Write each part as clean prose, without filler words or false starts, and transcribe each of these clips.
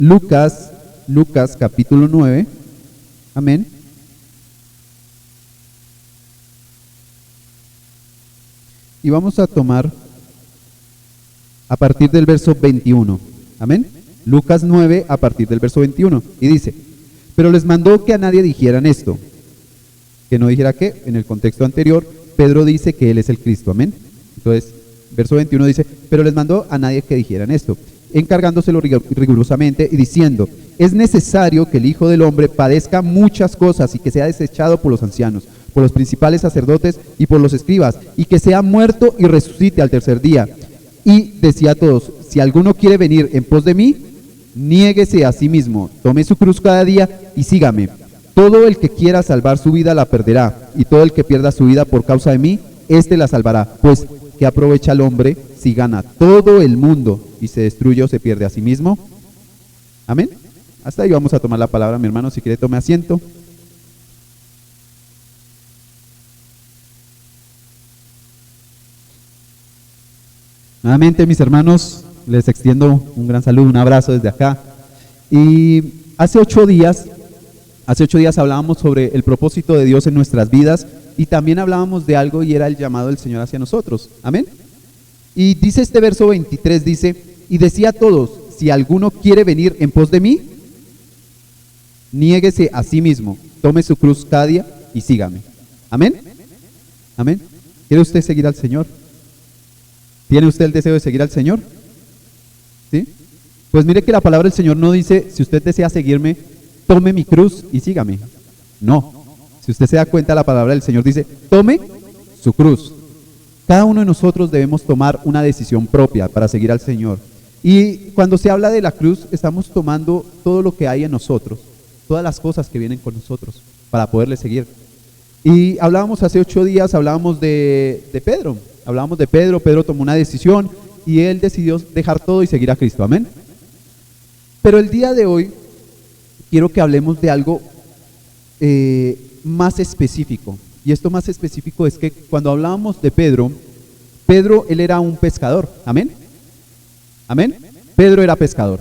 Lucas capítulo 9, amén. Y vamos a tomar a partir del verso 21, amén. Lucas 9 a partir del verso 21, y dice: pero les mandó que a nadie dijeran esto. Que no dijera que, en el contexto anterior, Pedro dice que él es el Cristo, amén. Entonces, verso 21 dice: pero les mandó a nadie que dijeran esto, encargándoselo rigurosamente y diciendo: es necesario que el Hijo del Hombre padezca muchas cosas y que sea desechado por los ancianos, por los principales sacerdotes y por los escribas, y que sea muerto y resucite al tercer día. Y decía a todos: si alguno quiere venir en pos de mí, niéguese a sí mismo, tome su cruz cada día y sígame. Todo el que quiera salvar su vida la perderá, y todo el que pierda su vida por causa de mí, éste la salvará. Pues, ¿qué aprovecha el hombre si gana todo el mundo y se destruye o se pierde a sí mismo? Amén. Hasta ahí vamos a tomar la palabra, mi hermano. Si quiere, tome asiento. Nuevamente, mis hermanos, les extiendo un gran saludo, un abrazo desde acá. Y hace 8 días hablábamos sobre el propósito de Dios en nuestras vidas, y también hablábamos de algo, y era el llamado del Señor hacia nosotros. Amén. Y dice este verso 23, dice: y decía a todos: si alguno quiere venir en pos de mí, niéguese a sí mismo, tome su cruz cada día y sígame. Amén. Amén. ¿Quiere usted seguir al Señor? ¿Tiene usted el deseo de seguir al Señor? ¿Sí? Pues mire que la palabra del Señor no dice: si usted desea seguirme, tome mi cruz y sígame. No. Si usted se da cuenta, la palabra del Señor dice: tome su cruz. Cada uno de nosotros debemos tomar una decisión propia para seguir al Señor. Y cuando se habla de la cruz, estamos tomando todo lo que hay en nosotros, todas las cosas que vienen con nosotros, para poderle seguir. Y hablábamos hace 8 días, hablábamos de Pedro. Hablábamos de Pedro. Pedro tomó una decisión y él decidió dejar todo y seguir a Cristo. Amén. Pero el día de hoy quiero que hablemos de algo más específico. Y esto más específico es que cuando hablábamos de Pedro, él era un pescador. Amén. Amén. Pedro era pescador.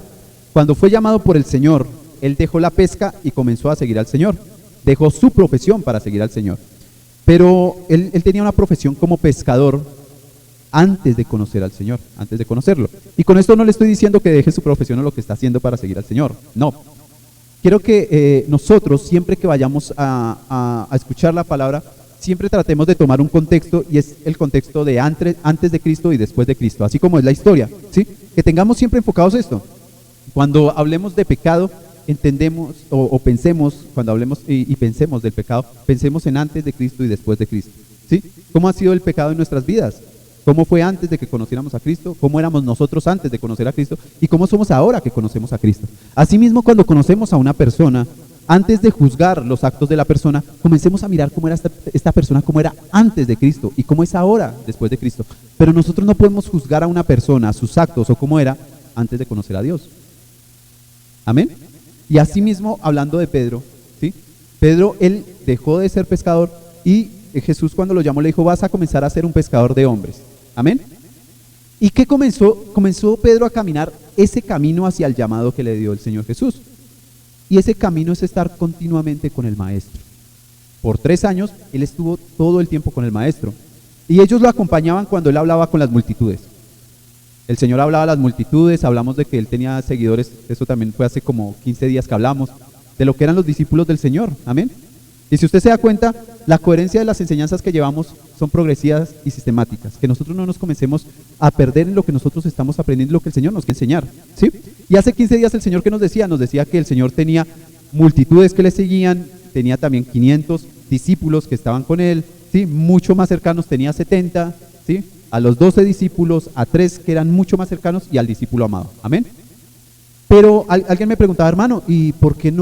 Cuando fue llamado por el Señor, él dejó la pesca y comenzó a seguir al Señor. Dejó su profesión para seguir al Señor. Pero él tenía una profesión como pescador antes de conocer al Señor, antes de conocerlo. Y con esto no le estoy diciendo que deje su profesión o lo que está haciendo para seguir al Señor. No. Quiero que nosotros, siempre que vayamos a escuchar la palabra, siempre tratemos de tomar un contexto, y es el contexto de antes de Cristo y después de Cristo, así como es la historia, ¿sí? Que tengamos siempre enfocados esto. Cuando hablemos de pecado, entendemos o pensemos, cuando hablemos y pensemos del pecado, pensemos en antes de Cristo y después de Cristo, ¿sí? ¿Cómo ha sido el pecado en nuestras vidas? ¿Cómo fue antes de que conociéramos a Cristo? ¿Cómo éramos nosotros antes de conocer a Cristo? ¿Y cómo somos ahora que conocemos a Cristo? Asimismo, cuando conocemos a una persona, antes de juzgar los actos de la persona, comencemos a mirar cómo era esta persona, cómo era antes de Cristo y cómo es ahora después de Cristo. Pero nosotros no podemos juzgar a una persona, sus actos o cómo era antes de conocer a Dios. Amén. Y asimismo, hablando de Pedro, ¿sí? Pedro, él dejó de ser pescador y Jesús, cuando lo llamó, le dijo: vas a comenzar a ser un pescador de hombres. Amén. ¿Y qué comenzó? Comenzó Pedro a caminar ese camino hacia el llamado que le dio el Señor Jesús. Y ese camino es estar continuamente con el Maestro. Por 3 años, él estuvo todo el tiempo con el Maestro. Y ellos lo acompañaban cuando él hablaba con las multitudes. El Señor hablaba a las multitudes, hablamos de que él tenía seguidores, eso también fue hace como 15 días que hablamos, de lo que eran los discípulos del Señor. Amén. Y si usted se da cuenta, la coherencia de las enseñanzas que llevamos son progresivas y sistemáticas, que nosotros no nos comencemos a perder en lo que nosotros estamos aprendiendo, lo que el Señor nos quiere enseñar, ¿sí? Y hace 15 días el Señor, ¿qué nos decía? Nos decía que el Señor tenía multitudes que le seguían, tenía también 500 discípulos que estaban con él, ¿sí? Mucho más cercanos tenía 70, ¿sí? A los 12 discípulos, a 3 que eran mucho más cercanos y al discípulo amado. Amén. Pero alguien me preguntaba: hermano, ¿y por qué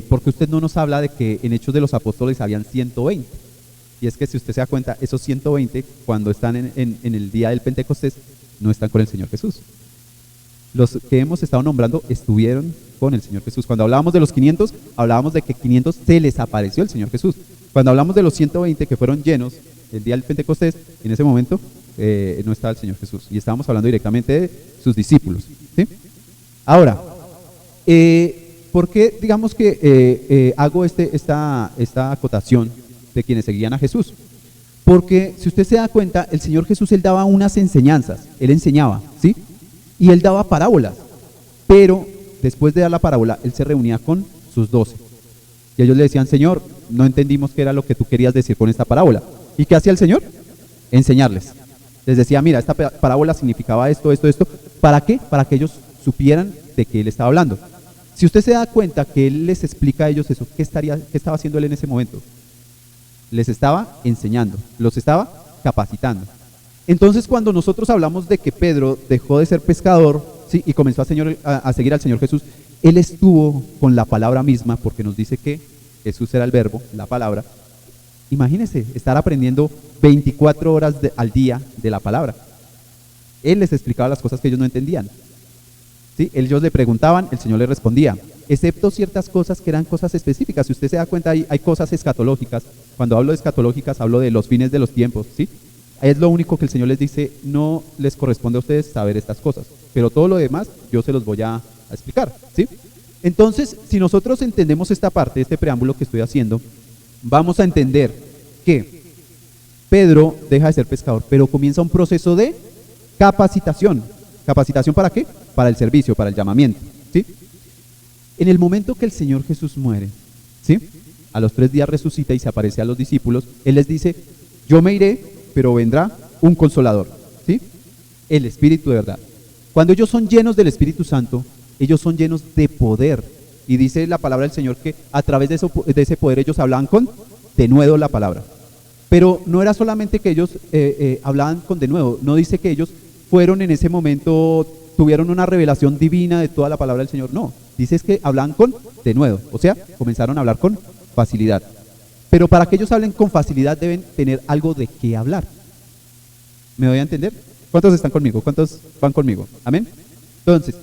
porque usted no nos habla de que en Hechos de los Apóstoles habían 120? Y es que si usted se da cuenta, esos 120, cuando están en el día del Pentecostés, no están con el Señor Jesús. Los que hemos estado nombrando estuvieron con el Señor Jesús. Cuando hablábamos de los 500, hablábamos de que 500 se les apareció el Señor Jesús. Cuando hablamos de los 120 que fueron llenos el día del Pentecostés, en ese momento no estaba el Señor Jesús. Y estábamos hablando directamente de sus discípulos, ¿sí? Ahora, ¿por qué digamos que hago esta acotación de quienes seguían a Jesús? Porque si usted se da cuenta, el Señor Jesús, Él daba unas enseñanzas, Él enseñaba, ¿sí? Y Él daba parábolas, pero después de dar la parábola, Él se reunía con sus 12. Y ellos le decían, Señor, no entendimos qué era lo que tú querías decir con esta parábola. ¿Y qué hacía el Señor? Enseñarles. Les decía, mira, esta parábola significaba esto, esto, esto. ¿Para qué? Para que ellos supieran de qué Él estaba hablando. Si usted se da cuenta que Él les explica a ellos eso, ¿qué estaba haciendo Él en ese momento? Les estaba enseñando, los estaba capacitando. Entonces, cuando nosotros hablamos de que Pedro dejó de ser pescador, ¿sí?, y comenzó a seguir al Señor Jesús, él estuvo con la palabra misma, porque nos dice que Jesús era el verbo, la palabra. Imagínense, estar aprendiendo 24 horas al día de la palabra. Él les explicaba las cosas que ellos no entendían, ¿sí? Ellos le preguntaban, el Señor les respondía, excepto ciertas cosas que eran cosas específicas. Si usted se da cuenta, hay cosas escatológicas. Cuando hablo de escatológicas, hablo de los fines de los tiempos, ¿sí? Es lo único que el Señor les dice, no les corresponde a ustedes saber estas cosas, pero todo lo demás yo se los voy a explicar, ¿sí? Entonces, si nosotros entendemos esta parte, este preámbulo que estoy haciendo, vamos a entender que Pedro deja de ser pescador, pero comienza un proceso de capacitación. ¿Capacitación para qué? Para el servicio, para el llamamiento, ¿sí? En el momento que el Señor Jesús muere, ¿sí?, a los 3 días resucita y se aparece a los discípulos, Él les dice, yo me iré, pero vendrá un consolador, ¿sí?, el Espíritu de verdad. Cuando ellos son llenos del Espíritu Santo, ellos son llenos de poder. Y dice la palabra del Señor que a través de ese poder ellos hablaban con denuedo la palabra. Pero no era solamente que ellos hablaban con denuedo, no dice que ellos fueron en ese momento, tuvieron una revelación divina de toda la palabra del Señor, no. Dice es que hablaban con denuedo, o sea, comenzaron a hablar con facilidad. Pero para que ellos hablen con facilidad deben tener algo de qué hablar. ¿Me doy a entender? ¿Cuántos están conmigo? ¿Cuántos van conmigo? ¿Amén? Entonces,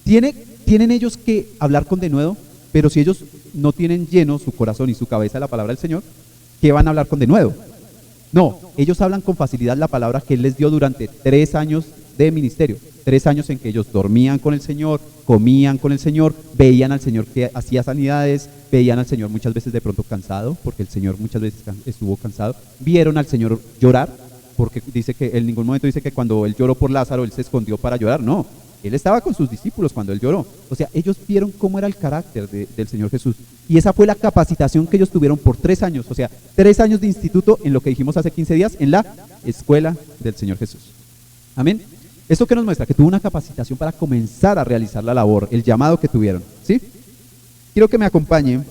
tienen ellos que hablar con denuedo, pero si ellos no tienen lleno su corazón y su cabeza de la palabra del Señor, ¿qué van a hablar con denuedo? No, ellos hablan con facilidad la palabra que Él les dio durante 3 años de ministerio. 3 años en que ellos dormían con el Señor, comían con el Señor, veían al Señor que hacía sanidades, veían al Señor muchas veces de pronto cansado, porque el Señor muchas veces estuvo cansado, vieron al Señor llorar, porque dice que en ningún momento dice que cuando Él lloró por Lázaro, Él se escondió para llorar, no, Él estaba con sus discípulos cuando Él lloró. O sea, ellos vieron cómo era el carácter del Señor Jesús, y esa fue la capacitación que ellos tuvieron por 3 años, o sea, 3 años de instituto en lo que dijimos hace 15 días, en la escuela del Señor Jesús. Amén. ¿Esto qué nos muestra? Que tuvo una capacitación para comenzar a realizar la labor, el llamado que tuvieron, ¿sí? Quiero que me acompañen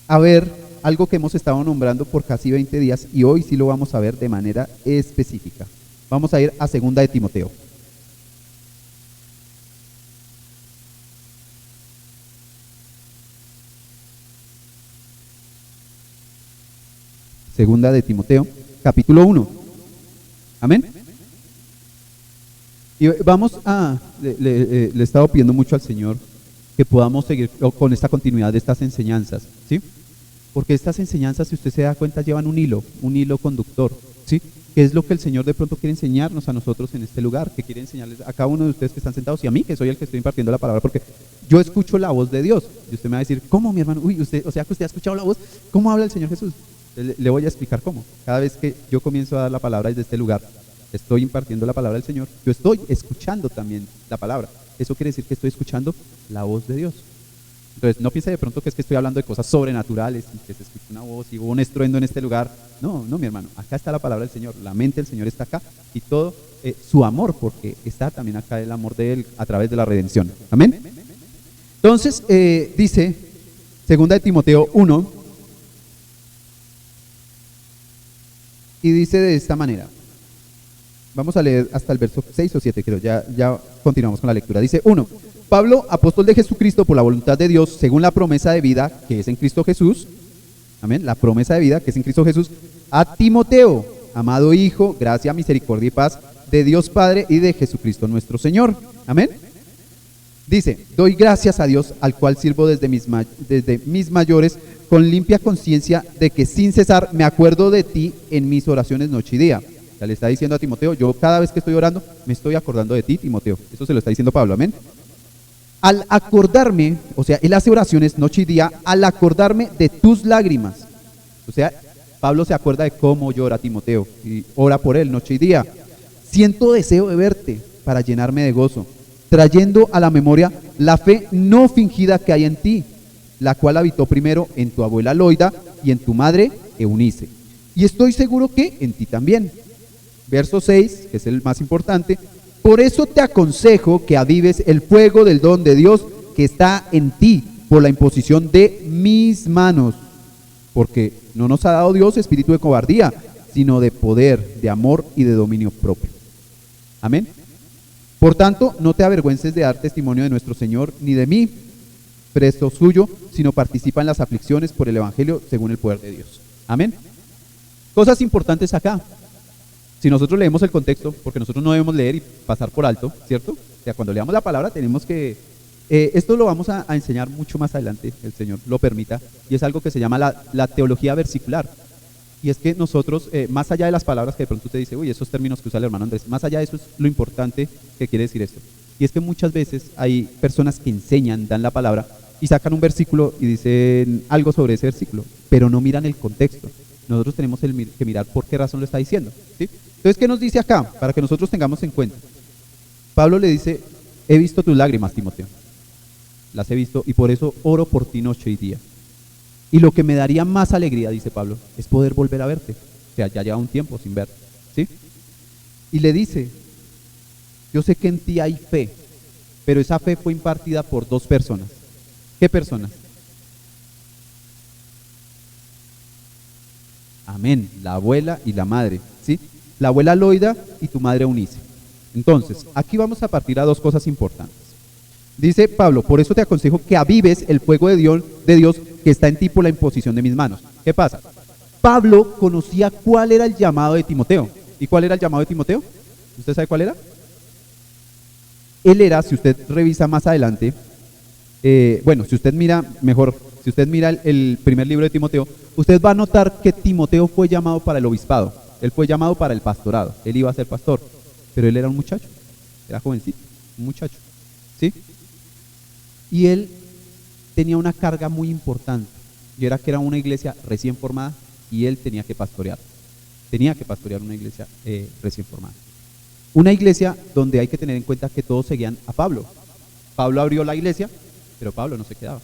a ver algo que hemos estado nombrando por casi 20 días y hoy sí lo vamos a ver de manera específica. Vamos a ir a 2 de Timoteo. Segunda de Timoteo, capítulo 1. Amén. Y vamos le he estado pidiendo mucho al Señor que podamos seguir con esta continuidad de estas enseñanzas, ¿sí? Porque estas enseñanzas, si usted se da cuenta, llevan un hilo conductor, ¿sí? Que es lo que el Señor de pronto quiere enseñarnos a nosotros en este lugar, que quiere enseñarles a cada uno de ustedes que están sentados y a mí, que soy el que estoy impartiendo la palabra, porque yo escucho la voz de Dios. Y usted me va a decir, ¿cómo, mi hermano? Uy, o sea que usted ha escuchado la voz, ¿cómo habla el Señor Jesús? Le voy a explicar cómo. Cada vez que yo comienzo a dar la palabra desde este lugar, estoy impartiendo la palabra del Señor, yo estoy escuchando también la palabra. Eso quiere decir que estoy escuchando la voz de Dios. Entonces, no piense de pronto que es que estoy hablando de cosas sobrenaturales y que se escucha una voz y hubo un estruendo en este lugar. No, mi hermano, acá está la palabra del Señor, la mente del Señor está acá y todo su amor, porque está también acá el amor de Él a través de la redención. Amén. Entonces, dice, 2 de Timoteo 1, y dice de esta manera. Vamos a leer hasta el verso 6 o 7, creo, ya continuamos con la lectura. Dice 1, Pablo, apóstol de Jesucristo por la voluntad de Dios, según la promesa de vida que es en Cristo Jesús, amén, la promesa de vida que es en Cristo Jesús, a Timoteo, amado hijo, gracia, misericordia y paz de Dios Padre y de Jesucristo nuestro Señor, amén. Dice, doy gracias a Dios, al cual sirvo desde mis mayores, con limpia conciencia de que sin cesar me acuerdo de ti en mis oraciones noche y día, O sea, le está diciendo a Timoteo, yo cada vez que estoy orando me estoy acordando de ti, Timoteo. Eso se lo está diciendo Pablo, amén. Al acordarme, o sea, él hace oraciones noche y día, al acordarme de tus lágrimas. O sea, Pablo se acuerda de cómo llora Timoteo y ora por él noche y día. Siento deseo de verte para llenarme de gozo, trayendo a la memoria la fe no fingida que hay en ti, la cual habitó primero en tu abuela Loida y en tu madre Eunice. Y estoy seguro que en ti también. Verso 6, que es el más importante. Por eso te aconsejo que avives el fuego del don de Dios que está en ti por la imposición de mis manos. Porque no nos ha dado Dios espíritu de cobardía, sino de poder, de amor y de dominio propio. Amén. Por tanto, no te avergüences de dar testimonio de nuestro Señor, ni de mí, preso suyo, sino participa en las aflicciones por el Evangelio según el poder de Dios. Amén. Cosas importantes acá. Si nosotros leemos el contexto, porque nosotros no debemos leer y pasar por alto, ¿cierto? O sea, cuando leamos la palabra tenemos que... esto lo vamos a enseñar mucho más adelante, el Señor lo permita, y es algo que se llama la teología versicular. Y es que nosotros, más allá de las palabras que de pronto usted dice, uy, esos términos que usa el hermano Andrés, más allá de eso es lo importante que quiere decir esto. Y es que muchas veces hay personas que enseñan, dan la palabra, y sacan un versículo y dicen algo sobre ese versículo, pero no miran el contexto. Nosotros tenemos que mirar por qué razón lo está diciendo, ¿sí? Entonces, ¿qué nos dice acá? Para que nosotros tengamos en cuenta. Pablo le dice, he visto tus lágrimas, Timoteo. Las he visto y por eso oro por ti noche y día. Y lo que me daría más alegría, dice Pablo, es poder volver a verte. O sea, ya lleva un tiempo sin verte, ¿sí? Y le dice, yo sé que en ti hay fe, pero esa fe fue impartida por dos personas. ¿Qué personas? Amén, la abuela y la madre, ¿sí? La abuela Loida y tu madre Eunice. Entonces, aquí vamos a partir a dos cosas importantes. Dice Pablo, por eso te aconsejo que avives el fuego de Dios que está en ti por la imposición de mis manos. ¿Qué pasa? Pablo conocía cuál era el llamado de Timoteo. ¿Y cuál era el llamado de Timoteo? ¿Usted sabe cuál era? Él era, si usted revisa más adelante, bueno, si usted mira, mejor, si usted mira el primer libro de Timoteo, usted va a notar que Timoteo fue llamado para el obispado, él fue llamado para el pastorado, él iba a ser pastor, pero él era un muchacho, era jovencito, un muchacho, ¿sí? Y él tenía una carga muy importante, y era que era una iglesia recién formada, y él tenía que pastorear una iglesia recién formada. Una iglesia donde hay que tener en cuenta que todos seguían a Pablo. Pablo abrió la iglesia, pero Pablo no se quedaba.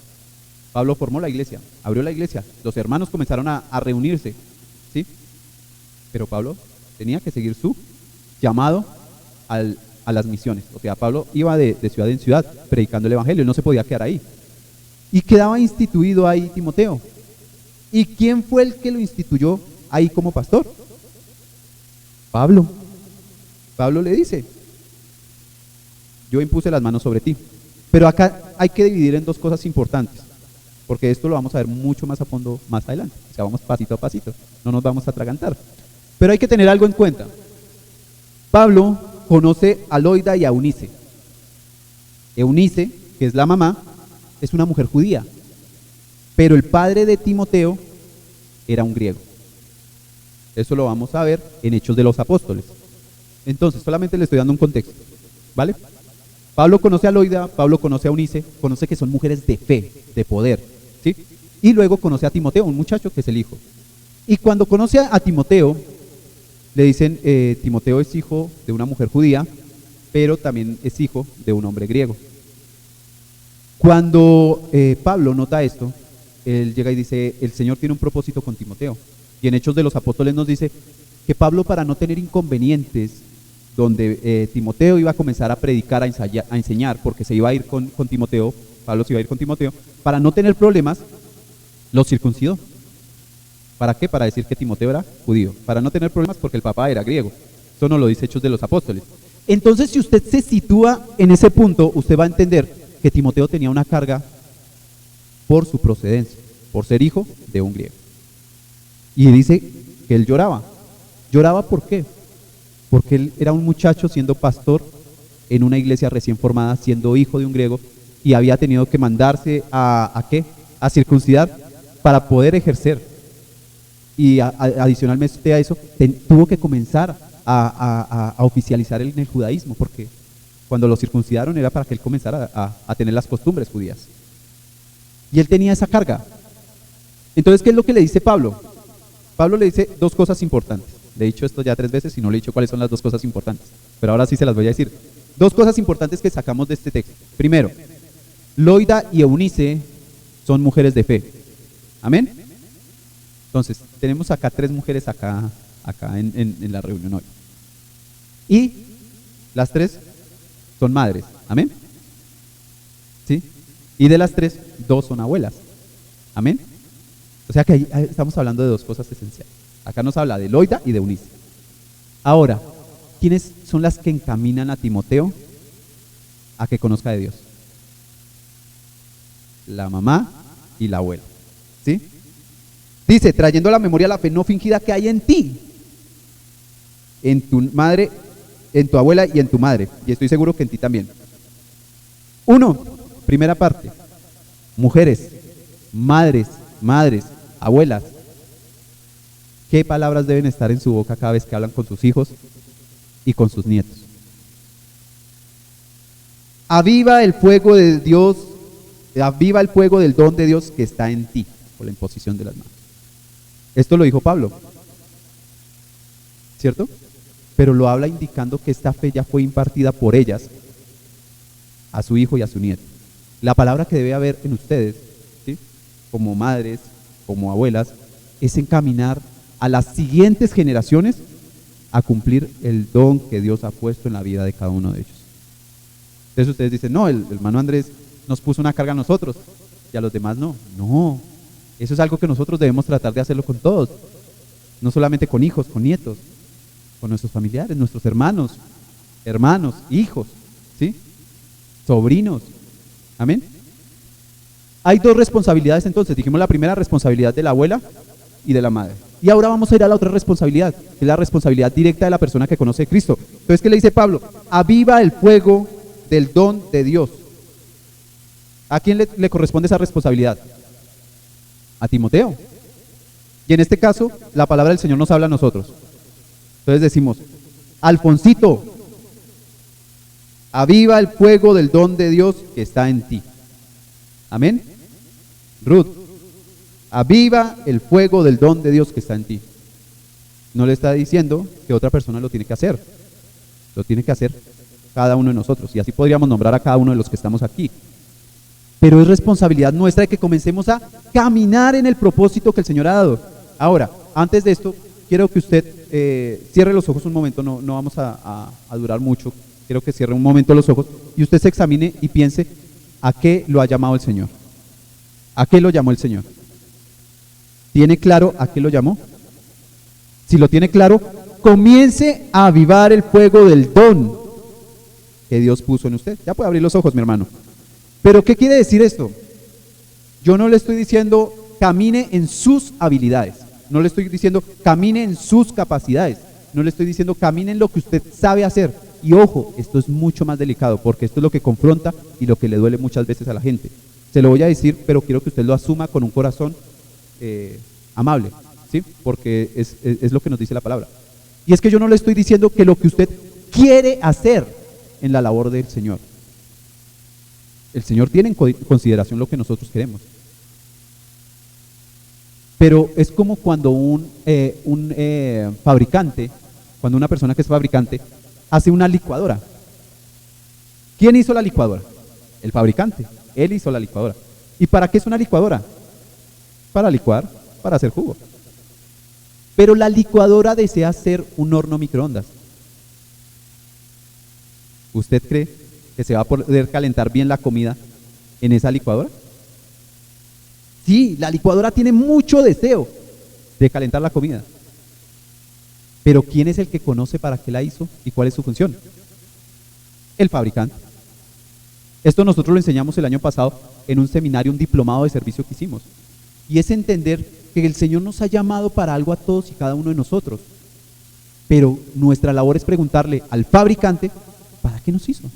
Pablo formó la iglesia, abrió la iglesia, los hermanos comenzaron a reunirse, ¿sí? Pero Pablo tenía que seguir su llamado a las misiones. O sea, Pablo iba de ciudad en ciudad predicando el evangelio, él no se podía quedar ahí. Y quedaba instituido ahí Timoteo. ¿Y quién fue el que lo instituyó ahí como pastor? Pablo. Pablo le dice, yo impuse las manos sobre ti. Pero acá hay que dividir en dos cosas importantes, porque esto lo vamos a ver mucho más a fondo más adelante. O sea, vamos pasito a pasito, no nos vamos a atragantar. Pero hay que tener algo en cuenta. Pablo conoce a Loida y a Eunice. Eunice, que es la mamá, es una mujer judía, pero el padre de Timoteo era un griego. Eso lo vamos a ver en Hechos de los Apóstoles. Entonces, solamente le estoy dando un contexto, ¿vale? Pablo conoce a Loida, Pablo conoce a Eunice, conoce que son mujeres de fe, de poder, ¿sí? Y luego conoce a Timoteo, un muchacho que es el hijo. Y cuando conoce a Timoteo, le dicen, Timoteo es hijo de una mujer judía, pero también es hijo de un hombre griego. Cuando Pablo nota esto, él llega y dice, el Señor tiene un propósito con Timoteo. Y en Hechos de los Apóstoles nos dice que Pablo, para no tener inconvenientes, donde Timoteo iba a comenzar a predicar, a enseñar, porque se iba a ir con Timoteo, Pablo se iba a ir con Timoteo, para no tener problemas, lo circuncidó. ¿Para qué? Para decir que Timoteo era judío, para no tener problemas porque el papá era griego. Eso nos lo dice Hechos de los Apóstoles. Entonces, si usted se sitúa en ese punto, usted va a entender que Timoteo tenía una carga por su procedencia, por ser hijo de un griego. Y dice que él lloraba. ¿Lloraba por qué? Porque él era un muchacho siendo pastor en una iglesia recién formada, siendo hijo de un griego, y había tenido que mandarse ¿a qué? A circuncidar para poder ejercer. Y adicionalmente a eso, tuvo que comenzar a oficializar en el judaísmo, porque cuando lo circuncidaron era para que él comenzara a tener las costumbres judías. Y él tenía esa carga. Entonces, ¿qué es lo que le dice Pablo? Pablo le dice dos cosas importantes. Le he dicho esto ya 3 veces y no le he dicho cuáles son las dos cosas importantes, pero ahora sí se las voy a decir. Dos cosas importantes que sacamos de este texto. Primero, Loida y Eunice son mujeres de fe. ¿Amén? Entonces, tenemos acá 3 mujeres acá en la reunión hoy. Y las 3 son madres. ¿Amén? ¿Sí? Y de las 3, 2 son abuelas. ¿Amén? O sea que ahí estamos hablando de 2 cosas esenciales. Acá nos habla de Loida y de Eunice. Ahora, ¿quiénes son las que encaminan a Timoteo a que conozca de Dios? La mamá y la abuela. ¿Sí? Dice, trayendo a la memoria la fe no fingida que hay en ti, en tu madre, en tu abuela y en tu madre. Y estoy seguro que en ti también. 1, primera parte. Mujeres, madres, abuelas. ¿Qué palabras deben estar en su boca cada vez que hablan con sus hijos y con sus nietos? Aviva el fuego de Dios, aviva el fuego del don de Dios que está en ti, por la imposición de las manos. Esto lo dijo Pablo, ¿cierto? Pero lo habla indicando que esta fe ya fue impartida por ellas a su hijo y a su nieto. La palabra que debe haber en ustedes, ¿sí?, como madres, como abuelas, es encaminar a las siguientes generaciones a cumplir el don que Dios ha puesto en la vida de cada uno de ellos. Entonces ustedes dicen, no, el hermano Andrés nos puso una carga a nosotros y a los demás no. No, eso es algo que nosotros debemos tratar de hacerlo con todos, no solamente con hijos, con nietos, con nuestros familiares, nuestros hermanos, hijos, ¿sí?, sobrinos. Amén. Hay 2 responsabilidades entonces. Dijimos la primera, responsabilidad de la abuela y de la madre. Y ahora vamos a ir a la otra responsabilidad, que es la responsabilidad directa de la persona que conoce a Cristo. Entonces, ¿qué le dice Pablo? Aviva el fuego del don de Dios. ¿A quién le corresponde esa responsabilidad? A Timoteo. Y en este caso, la palabra del Señor nos habla a nosotros. Entonces decimos, Alfonsito, aviva el fuego del don de Dios que está en ti. Amén. Ruth, aviva el fuego del don de Dios que está en ti. No le está diciendo que otra persona lo tiene que hacer. Lo tiene que hacer cada uno de nosotros. Y así podríamos nombrar a cada uno de los que estamos aquí. Pero es responsabilidad nuestra de que comencemos a caminar en el propósito que el Señor ha dado. Ahora, antes de esto, quiero que usted cierre los ojos un momento. No vamos a durar mucho. Quiero que cierre un momento los ojos y usted se examine y piense a qué lo ha llamado el Señor. ¿A qué lo llamó el Señor? ¿Tiene claro a qué lo llamó? Si lo tiene claro, comience a avivar el fuego del don que Dios puso en usted. Ya puede abrir los ojos, mi hermano. Pero ¿qué quiere decir esto? Yo no le estoy diciendo camine en sus habilidades. No le estoy diciendo camine en sus capacidades. No le estoy diciendo camine en lo que usted sabe hacer. Y ojo, esto es mucho más delicado porque esto es lo que confronta y lo que le duele muchas veces a la gente. Se lo voy a decir, pero quiero que usted lo asuma con un corazón amable, ¿sí? Porque es lo que nos dice la palabra. Y es que yo no le estoy diciendo que lo que usted quiere hacer en la labor del Señor. El Señor tiene en consideración lo que nosotros queremos. Pero es como cuando un fabricante, cuando una persona que es fabricante, hace una licuadora. ¿Quién hizo la licuadora? El fabricante. Él hizo la licuadora. ¿Y para qué es una licuadora? Para licuar, para hacer jugo. Pero la licuadora desea ser un horno microondas. ¿Usted cree que se va a poder calentar bien la comida en esa licuadora? Sí, la licuadora tiene mucho deseo de calentar la comida. Pero ¿quién es el que conoce para qué la hizo y cuál es su función? El fabricante. Esto nosotros lo enseñamos el año pasado en un seminario, un diplomado de servicio que hicimos. Y es entender que el Señor nos ha llamado para algo a todos y cada uno de nosotros. Pero nuestra labor es preguntarle al fabricante, ¿para qué nos hizo?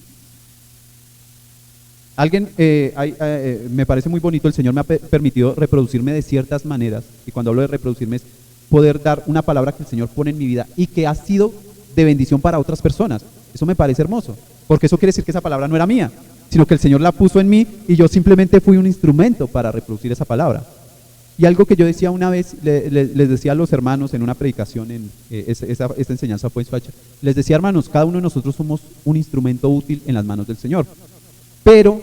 Alguien, me parece muy bonito, el Señor me ha permitido reproducirme de ciertas maneras. Y cuando hablo de reproducirme es poder dar una palabra que el Señor pone en mi vida y que ha sido de bendición para otras personas. Eso me parece hermoso, porque eso quiere decir que esa palabra no era mía, sino que el Señor la puso en mí y yo simplemente fui un instrumento para reproducir esa palabra. Y algo que yo decía una vez, les decía a los hermanos en una predicación, esta enseñanza fue en Soacha, les decía, hermanos, cada uno de nosotros somos un instrumento útil en las manos del Señor, pero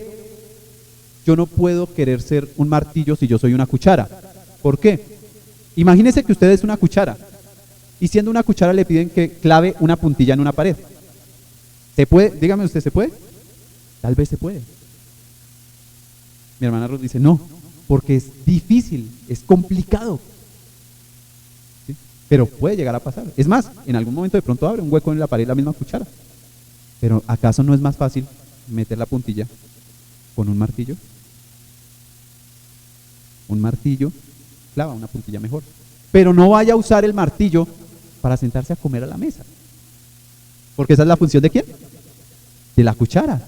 yo no puedo querer ser un martillo si yo soy una cuchara. ¿Por qué? Imagínense que usted es una cuchara y siendo una cuchara le piden que clave una puntilla en una pared. ¿Se puede? Dígame usted, ¿se puede? Tal vez se puede. Mi hermana Ros dice, no, porque es difícil, es complicado. ¿Sí? Pero puede llegar a pasar. Es más, en algún momento de pronto abre un hueco en la pared la misma cuchara. Pero ¿acaso no es más fácil meter la puntilla con un martillo? Un martillo clava una puntilla mejor. Pero no vaya a usar el martillo para sentarse a comer a la mesa. Porque esa es la función ¿de quién? De la cuchara.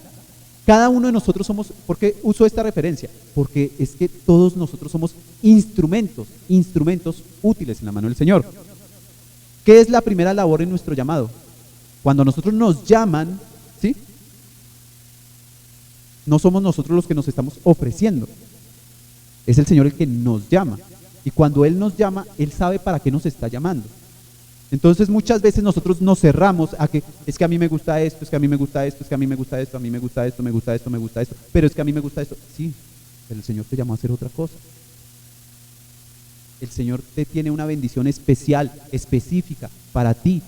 Cada uno de nosotros somos, ¿por qué uso esta referencia? Porque es que todos nosotros somos instrumentos útiles en la mano del Señor. ¿Qué es la primera labor en nuestro llamado? Cuando nosotros nos llaman, ¿sí? No somos nosotros los que nos estamos ofreciendo. Es el Señor el que nos llama. Y cuando Él nos llama, Él sabe para qué nos está llamando. Entonces muchas veces nosotros nos cerramos a que es que a mí me gusta esto, es que a mí me gusta esto, es que a mí me gusta esto, a mí me gusta esto, me gusta esto, me gusta esto, pero es que a mí me gusta esto. Sí, pero el Señor te llamó a hacer otra cosa. El Señor te tiene una bendición especial, específica para ti,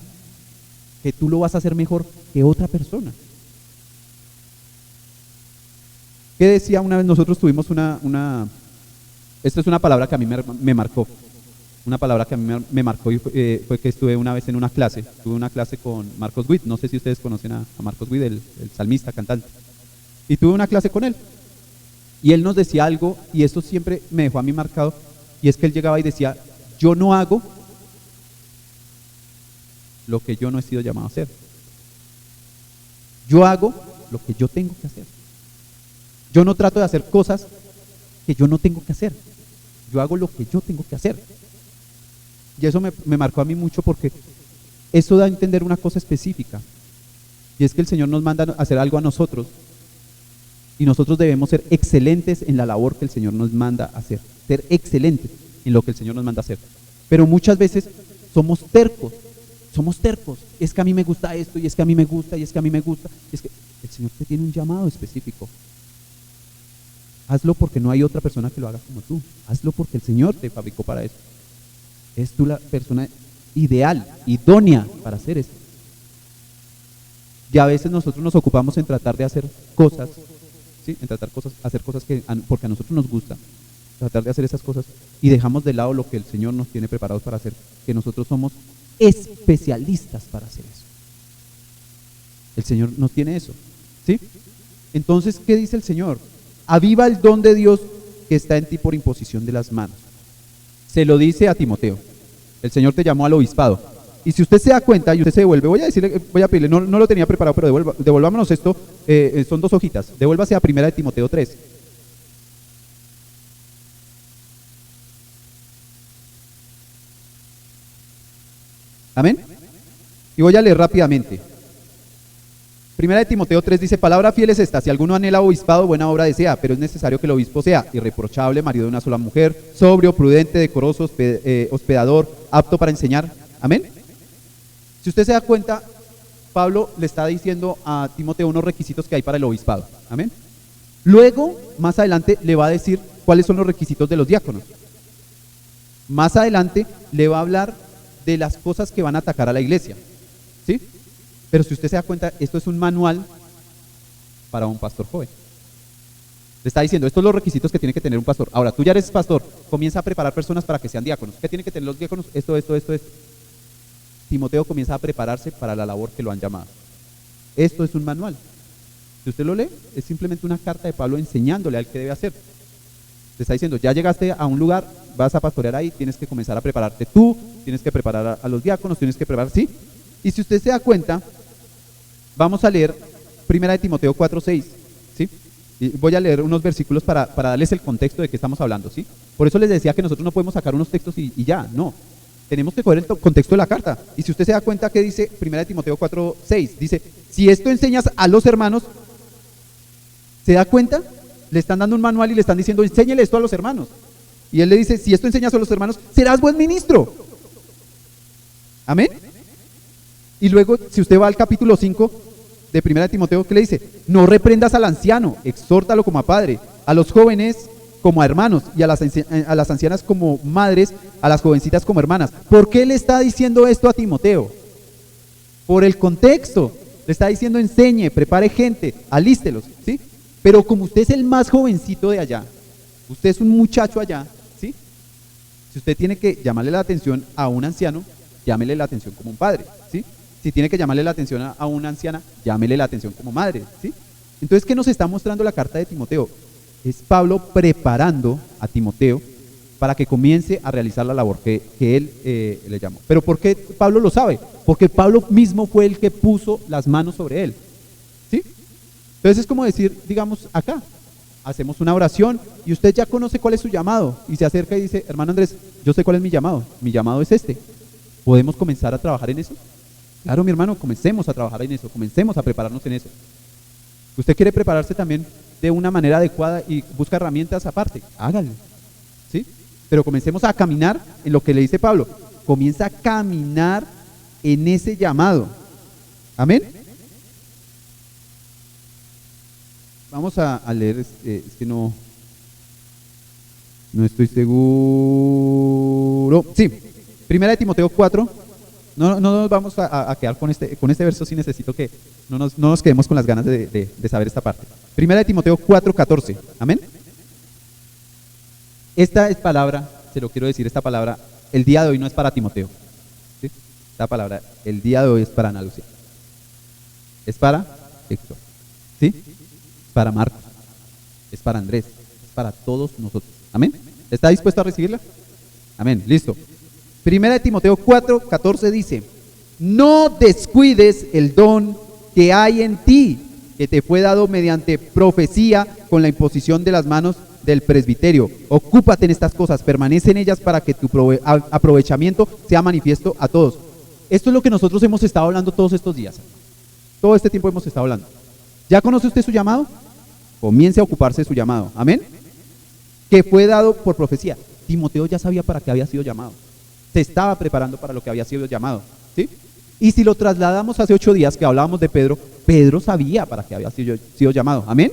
que tú lo vas a hacer mejor que otra persona. ¿Qué decía una vez? Nosotros tuvimos esta es una palabra que a mí me marcó. Una palabra que a mí me marcó y fue que estuve una vez en una clase. Tuve una clase con Marcos Witt. No sé si ustedes conocen a Marcos Witt, el salmista, cantante. Y tuve una clase con él. Y él nos decía algo, y esto siempre me dejó a mí marcado, y es que él llegaba y decía, yo no hago lo que yo no he sido llamado a hacer. Yo hago lo que yo tengo que hacer. Yo no trato de hacer cosas que yo no tengo que hacer. Yo hago lo que yo tengo que hacer. Y eso me marcó a mí mucho porque eso da a entender una cosa específica. Y es que el Señor nos manda a hacer algo a nosotros y nosotros debemos ser excelentes en la labor que el Señor nos manda a hacer. Ser excelentes en lo que el Señor nos manda a hacer. Pero muchas veces somos tercos. Es que a mí me gusta esto y es que a mí me gusta y es que a mí me gusta. Y es que el Señor te tiene un llamado específico. Hazlo porque no hay otra persona que lo haga como tú. Hazlo porque el Señor te fabricó para eso. Es tú la persona ideal, idónea para hacer esto. Y a veces nosotros nos ocupamos en tratar de hacer cosas, ¿sí? Hacer cosas porque a nosotros nos gusta, tratar de hacer esas cosas y dejamos de lado lo que el Señor nos tiene preparados para hacer, que nosotros somos especialistas para hacer eso. El Señor nos tiene eso, ¿sí? Entonces, ¿qué dice el Señor? Aviva el don de Dios que está en ti por imposición de las manos. Se lo dice a Timoteo. El Señor te llamó al obispado. Y si usted se da cuenta y usted se devuelve, voy a pedirle, no lo tenía preparado, pero devolvámonos esto, son 2 hojitas. Devuélvase a 1 Timoteo 3. Amén. Y voy a leer rápidamente. 1 Timoteo 3 dice, palabra fiel es esta, si alguno anhela obispado, buena obra desea, pero es necesario que el obispo sea irreprochable, marido de una sola mujer, sobrio, prudente, decoroso, hospedador, apto para enseñar. Amén. Si usted se da cuenta, Pablo le está diciendo a Timoteo unos requisitos que hay para el obispado. Amén. Luego, más adelante, le va a decir cuáles son los requisitos de los diáconos. Más adelante, le va a hablar de las cosas que van a atacar a la iglesia. ¿Sí? Pero si usted se da cuenta, esto es un manual para un pastor joven. Le está diciendo, estos son los requisitos que tiene que tener un pastor. Ahora, tú ya eres pastor, comienza a preparar personas para que sean diáconos. ¿Qué tienen que tener los diáconos? Esto. Timoteo comienza a prepararse para la labor que lo han llamado. Esto es un manual. Si usted lo lee, es simplemente una carta de Pablo enseñándole al que debe hacer. Le está diciendo, ya llegaste a un lugar, vas a pastorear ahí, tienes que comenzar a prepararte tú, tienes que preparar a los diáconos, tienes que preparar, ¿sí? Y si usted se da cuenta, vamos a leer 1 Timoteo 4:6, ¿sí? Y voy a leer unos versículos para darles el contexto de qué estamos hablando, ¿sí? Por eso les decía que nosotros no podemos sacar unos textos y ya, no. Tenemos que coger el contexto de la carta. Y si usted se da cuenta que dice 1 Timoteo 4:6, dice, si esto enseñas a los hermanos, ¿se da cuenta? Le están dando un manual y le están diciendo, enséñele esto a los hermanos. Y él le dice, si esto enseñas a los hermanos, serás buen ministro. Amén. Y luego, si usted va al capítulo 5 de 1 Timoteo, ¿qué le dice? No reprendas al anciano, exhórtalo como a padre, a los jóvenes como a hermanos y a las ancianas como madres, a las jovencitas como hermanas. ¿Por qué le está diciendo esto a Timoteo? Por el contexto. Le está diciendo enseñe, prepare gente, alístelos, ¿sí? Pero como usted es el más jovencito de allá, usted es un muchacho allá, ¿sí? Si usted tiene que llamarle la atención a un anciano, llámele la atención como un padre, ¿sí? Si tiene que llamarle la atención a una anciana, llámele la atención como madre, ¿sí? Entonces, ¿qué nos está mostrando la carta de Timoteo? Es Pablo preparando a Timoteo para que comience a realizar la labor que él le llamó. ¿Pero por qué Pablo lo sabe? Porque Pablo mismo fue el que puso las manos sobre él, ¿sí? Entonces es como decir, digamos, acá, hacemos una oración y usted ya conoce cuál es su llamado y se acerca y dice, hermano Andrés, yo sé cuál es mi llamado es este. ¿Podemos comenzar a trabajar en eso? Claro, mi hermano, comencemos a trabajar en eso, comencemos a prepararnos en eso. ¿Usted quiere prepararse también de una manera adecuada y busca herramientas aparte? Hágalo, ¿sí? Pero comencemos a caminar en lo que le dice Pablo. Comienza a caminar en ese llamado. Amén. Vamos a leer, es que no estoy seguro. Sí, 1 Timoteo 4. No nos vamos a quedar con este verso, sí necesito que no nos quedemos con las ganas de saber esta parte. 1 Timoteo 4:14. Amén. Esta es palabra, se lo quiero decir, esta palabra, el día de hoy no es para Timoteo, ¿sí? Esta palabra, el día de hoy es para Ana Lucía. Es para Héctor, ¿sí? Es para Marcos, es para Andrés, es para todos nosotros. Amén. ¿Está dispuesto a recibirla? Amén, listo. 1 Timoteo 4:14 dice, no descuides el don que hay en ti, que te fue dado mediante profecía con la imposición de las manos del presbiterio. Ocúpate en estas cosas, permanece en ellas para que tu aprovechamiento sea manifiesto a todos. Esto es lo que nosotros hemos estado hablando todos estos días. Todo este tiempo hemos estado hablando. ¿Ya conoce usted su llamado? Comience a ocuparse de su llamado. Amén. Que fue dado por profecía. Timoteo ya sabía para qué había sido llamado. Se estaba preparando para lo que había sido llamado, ¿sí? Y si lo trasladamos hace 8 días que hablábamos de Pedro, Pedro sabía para qué había sido llamado. Amén.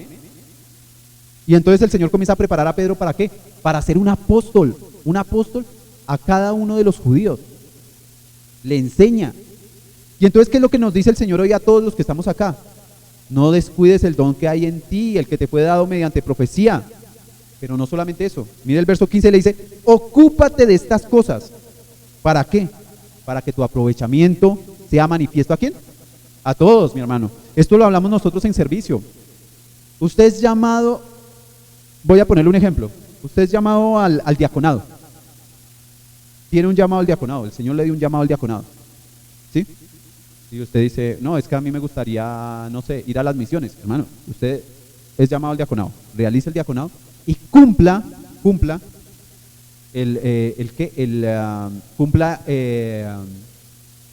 Y entonces el Señor comienza a preparar a Pedro ¿para qué? Para ser un apóstol a cada uno de los judíos. Le enseña. Y entonces, ¿qué es lo que nos dice el Señor hoy a todos los que estamos acá? No descuides el don que hay en ti, el que te fue dado mediante profecía. Pero no solamente eso. Mire el verso 15, le dice, ocúpate de estas cosas. ¿Para qué? Para que tu aprovechamiento sea manifiesto. ¿A quién? A todos, mi hermano. Esto lo hablamos nosotros en servicio. Usted es llamado, voy a ponerle un ejemplo. Usted es llamado al diaconado. Tiene un llamado al diaconado. El Señor le dio un llamado al diaconado. ¿Sí? Y usted dice, no, es que a mí me gustaría, no sé, ir a las misiones. Hermano, usted es llamado al diaconado. Realice el diaconado y cumpla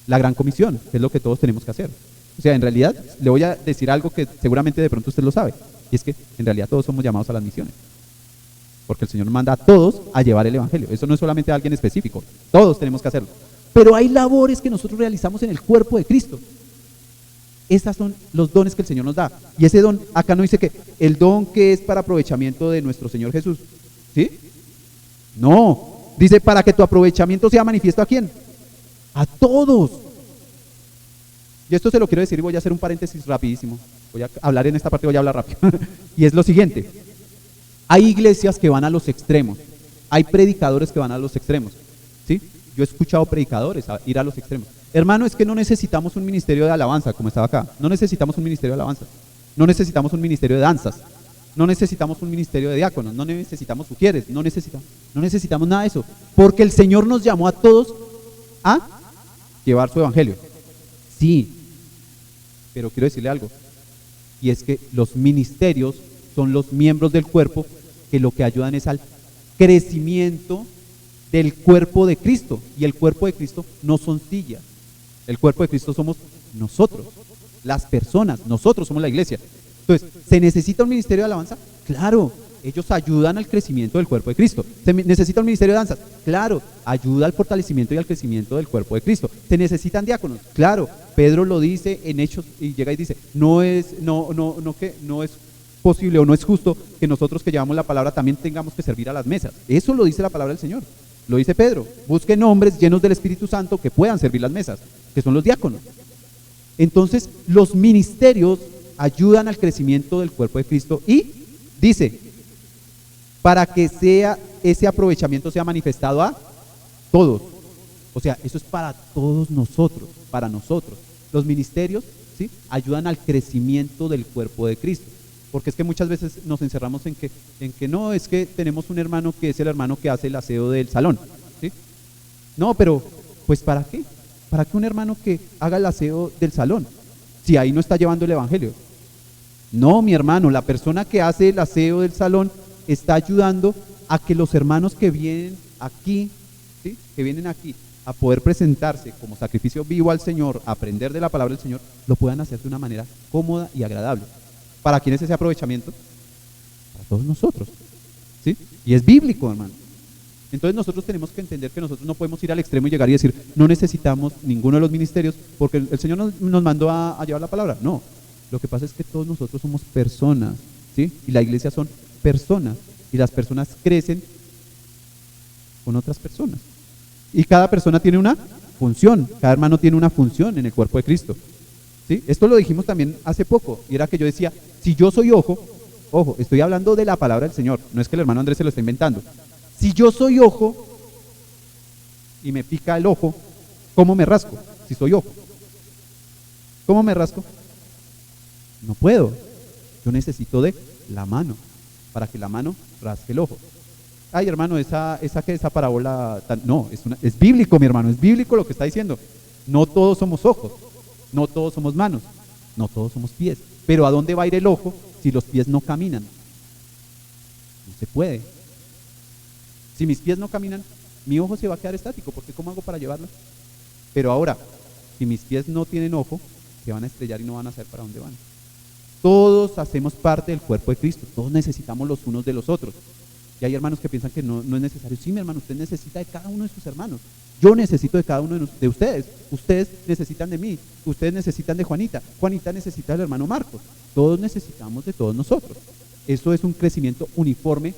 la gran comisión, que es lo que todos tenemos que hacer. O sea, en realidad, le voy a decir algo que seguramente de pronto usted lo sabe, y es que en realidad todos somos llamados a las misiones, porque el Señor nos manda a todos a llevar el evangelio. Eso no es solamente a alguien específico, todos tenemos que hacerlo. Pero hay labores que nosotros realizamos en el cuerpo de Cristo. Esos son los dones que el Señor nos da. Y ese don, acá no dice que el don que es para aprovechamiento de nuestro Señor Jesús, ¿sí? No, dice para que tu aprovechamiento sea manifiesto ¿a quién? A todos. Y esto se lo quiero decir y voy a hacer un paréntesis rapidísimo. Voy a hablar en esta parte, voy a hablar rápido. Y es lo siguiente. Hay iglesias que van a los extremos. Hay predicadores que van a los extremos, ¿sí? Yo he escuchado predicadores ir a los extremos. Hermano, es que no necesitamos un ministerio de alabanza, como estaba acá. No necesitamos un ministerio de alabanza. No necesitamos un ministerio de danzas. No necesitamos un ministerio de diáconos. No necesitamos sugieres. No necesitamos nada de eso. Porque el Señor nos llamó a todos a llevar su evangelio. Sí, pero quiero decirle algo. Y es que los ministerios son los miembros del cuerpo que lo que ayudan es al crecimiento del cuerpo de Cristo. Y el cuerpo de Cristo no son sillas. El cuerpo de Cristo somos nosotros, las personas, nosotros somos la iglesia. Entonces, ¿se necesita un ministerio de alabanza? Claro, ellos ayudan al crecimiento del cuerpo de Cristo. ¿Se necesita un ministerio de danzas? Claro, ayuda al fortalecimiento y al crecimiento del cuerpo de Cristo. ¿Se necesitan diáconos? Claro, Pedro lo dice en Hechos y llega y dice, no es posible o no es justo que nosotros que llevamos la palabra también tengamos que servir a las mesas. Eso lo dice la palabra del Señor. Lo dice Pedro, busquen hombres llenos del Espíritu Santo que puedan servir las mesas, que son los diáconos. Entonces, los ministerios ayudan al crecimiento del cuerpo de Cristo y dice, para que ese aprovechamiento sea manifestado a todos. O sea, eso es para todos nosotros, para nosotros. Los ministerios, ¿sí?, ayudan al crecimiento del cuerpo de Cristo. Porque es que muchas veces nos encerramos en que no, es que tenemos un hermano que es el hermano que hace el aseo del salón, ¿sí? No, pero, pues ¿para qué? ¿Para qué un hermano que haga el aseo del salón? Si ahí no está llevando el evangelio. No, mi hermano, la persona que hace el aseo del salón está ayudando a que los hermanos que vienen aquí, ¿sí?, que vienen aquí a poder presentarse como sacrificio vivo al Señor, a aprender de la palabra del Señor, lo puedan hacer de una manera cómoda y agradable. ¿Para quién es ese aprovechamiento? Para todos nosotros, ¿sí? Y es bíblico, hermano. Entonces nosotros tenemos que entender que nosotros no podemos ir al extremo y llegar y decir, no necesitamos ninguno de los ministerios porque el Señor nos mandó a llevar la palabra. No, lo que pasa es que todos nosotros somos personas, ¿sí? Y la iglesia son personas, y las personas crecen con otras personas. Y cada persona tiene una función, cada hermano tiene una función en el cuerpo de Cristo. ¿Sí? Esto lo dijimos también hace poco, y era que yo decía, si yo soy ojo, estoy hablando de la palabra del Señor, no es que el hermano Andrés se lo está inventando. Si yo soy ojo y me pica el ojo, ¿cómo me rasco? Si soy ojo, ¿cómo me rasco? No puedo, yo necesito de la mano, para que la mano rasque el ojo. Ay, hermano, esa parábola, no, es bíblico, mi hermano, es bíblico lo que está diciendo. No todos somos ojos. No todos somos manos, no todos somos pies. Pero ¿a dónde va a ir el ojo si los pies no caminan? No se puede. Si mis pies no caminan, mi ojo se va a quedar estático, porque ¿cómo hago para llevarlo? Pero ahora, si mis pies no tienen ojo, se van a estrellar y no van a saber para dónde van. Todos hacemos parte del cuerpo de Cristo, todos necesitamos los unos de los otros. Y hay hermanos que piensan que no es necesario. Sí, mi hermano, usted necesita de cada uno de sus hermanos. Yo necesito de cada uno de ustedes. Ustedes necesitan de mí. Ustedes necesitan de Juanita. Juanita necesita del hermano Marcos. Todos necesitamos de todos nosotros. Eso es un crecimiento uniforme.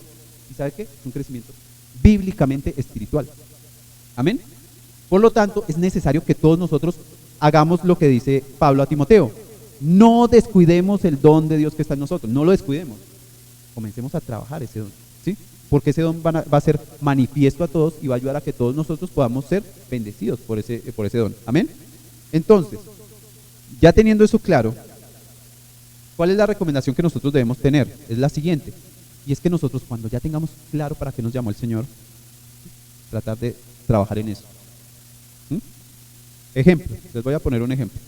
¿Y sabe qué? Es un crecimiento bíblicamente espiritual. Amén. Por lo tanto, es necesario que todos nosotros hagamos lo que dice Pablo a Timoteo. No descuidemos el don de Dios que está en nosotros. No lo descuidemos. Comencemos a trabajar ese don. ¿Sí? Porque ese don va a ser manifiesto a todos y va a ayudar a que todos nosotros podamos ser bendecidos por ese don. Amén. Entonces, ya teniendo eso claro, ¿cuál es la recomendación que nosotros debemos tener? Es la siguiente, y es que nosotros, cuando ya tengamos claro para qué nos llamó el Señor, tratar de trabajar en eso. Ejemplo, les voy a poner un ejemplo.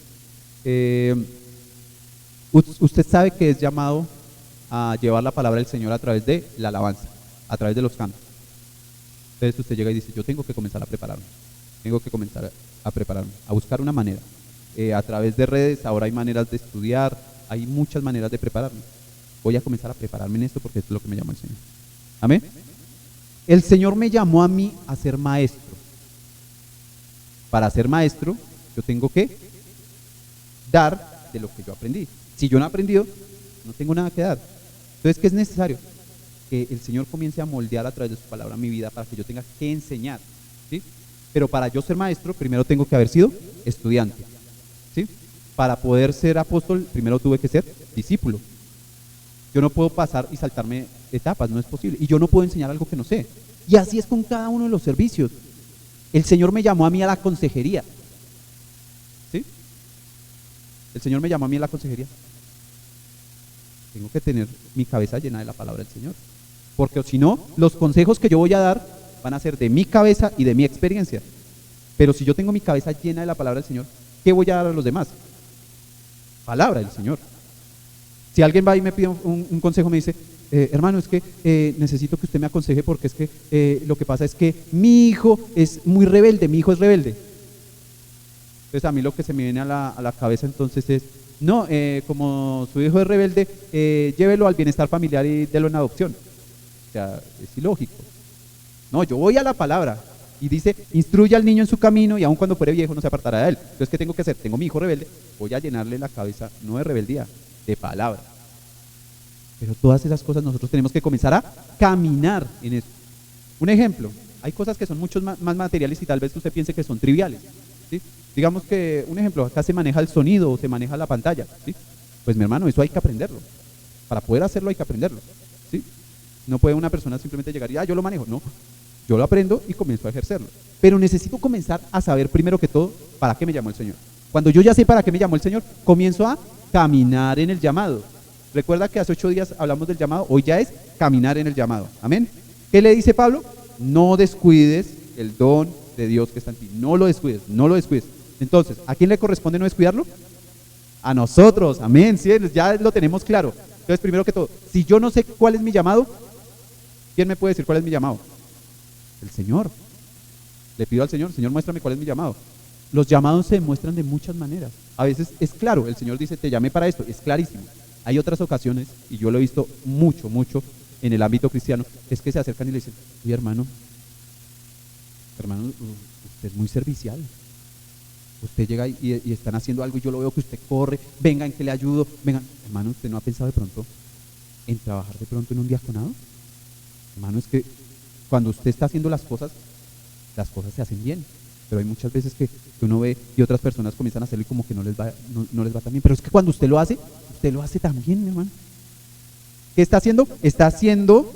Usted sabe que es llamado a llevar la palabra del Señor a través de la alabanza, a través de los cantos. Entonces usted llega y dice, yo tengo que comenzar a prepararme, a buscar una manera. A través de redes, ahora hay maneras de estudiar, hay muchas maneras de prepararme. Voy a comenzar a prepararme en esto porque esto es lo que me llamó el Señor. Amén. El Señor me llamó a mí a ser maestro. Para ser maestro, yo tengo que dar de lo que yo aprendí. Si yo no he aprendido, no tengo nada que dar. Entonces, ¿qué es necesario? Que el Señor comience a moldear a través de su palabra mi vida para que yo tenga que enseñar, ¿sí? Pero para yo ser maestro, primero tengo que haber sido estudiante, ¿sí? Para poder ser apóstol, primero tuve que ser discípulo. Yo no puedo pasar y saltarme etapas, no es posible. Y yo no puedo enseñar algo que no sé. Y así es con cada uno de los servicios. El Señor me llamó a mí a la consejería, ¿sí? El Señor me llamó a mí a la consejería. Tengo que tener mi cabeza llena de la palabra del Señor. Porque si no, los consejos que yo voy a dar van a ser de mi cabeza y de mi experiencia. Pero si yo tengo mi cabeza llena de la palabra del Señor, ¿qué voy a dar a los demás? Palabra del Señor. Si alguien va y me pide un consejo, me dice, hermano, es que necesito que usted me aconseje porque es que lo que pasa es que mi hijo es muy rebelde, mi hijo es rebelde. Entonces a mí lo que se me viene a la cabeza entonces es, no, como su hijo es rebelde, llévelo al bienestar familiar y délo en adopción. O sea, es ilógico. No, yo voy a la palabra y dice, instruye al niño en su camino y aun cuando fuere viejo no se apartará de él. Entonces, ¿qué tengo que hacer? Tengo mi hijo rebelde, voy a llenarle la cabeza, no de rebeldía, de palabra. Pero todas esas cosas nosotros tenemos que comenzar a caminar en eso. Un ejemplo, hay cosas que son mucho más materiales y tal vez usted piense que son triviales, ¿sí? Digamos que, un ejemplo, acá se maneja el sonido o se maneja la pantalla, ¿sí? Pues mi hermano, eso hay que aprenderlo. Para poder hacerlo hay que aprenderlo, ¿sí? No puede una persona simplemente llegar y, yo lo manejo. No, yo lo aprendo y comienzo a ejercerlo. Pero necesito comenzar a saber primero que todo para qué me llamó el Señor. Cuando yo ya sé para qué me llamó el Señor, comienzo a caminar en el llamado. Recuerda que hace 8 días hablamos del llamado, hoy ya es caminar en el llamado. Amén. ¿Qué le dice Pablo? No descuides el don de Dios que está en ti. No lo descuides, no lo descuides. Entonces, ¿a quién le corresponde no descuidarlo? A nosotros. Amén. ¿Sí? Ya lo tenemos claro. Entonces, primero que todo, si yo no sé cuál es mi llamado, ¿quién me puede decir cuál es mi llamado? El Señor. Le pido al Señor, Señor, muéstrame cuál es mi llamado. Los llamados se demuestran de muchas maneras. A veces es claro, el Señor dice, te llamé para esto, es clarísimo. Hay otras ocasiones, y yo lo he visto mucho en el ámbito cristiano, es que se acercan y le dicen, oye hermano, usted es muy servicial. Usted llega y están haciendo algo y yo lo veo que usted corre, venga, ¿en qué le ayudo? Venga, hermano, ¿usted no ha pensado de pronto en trabajar de pronto en un diaconado? Hermano, es que cuando usted está haciendo las cosas se hacen bien. Pero hay muchas veces que uno ve y otras personas comienzan a hacerlo y como que no les va tan bien. Pero es que cuando usted lo hace también, mi hermano. ¿Qué está haciendo? Está haciendo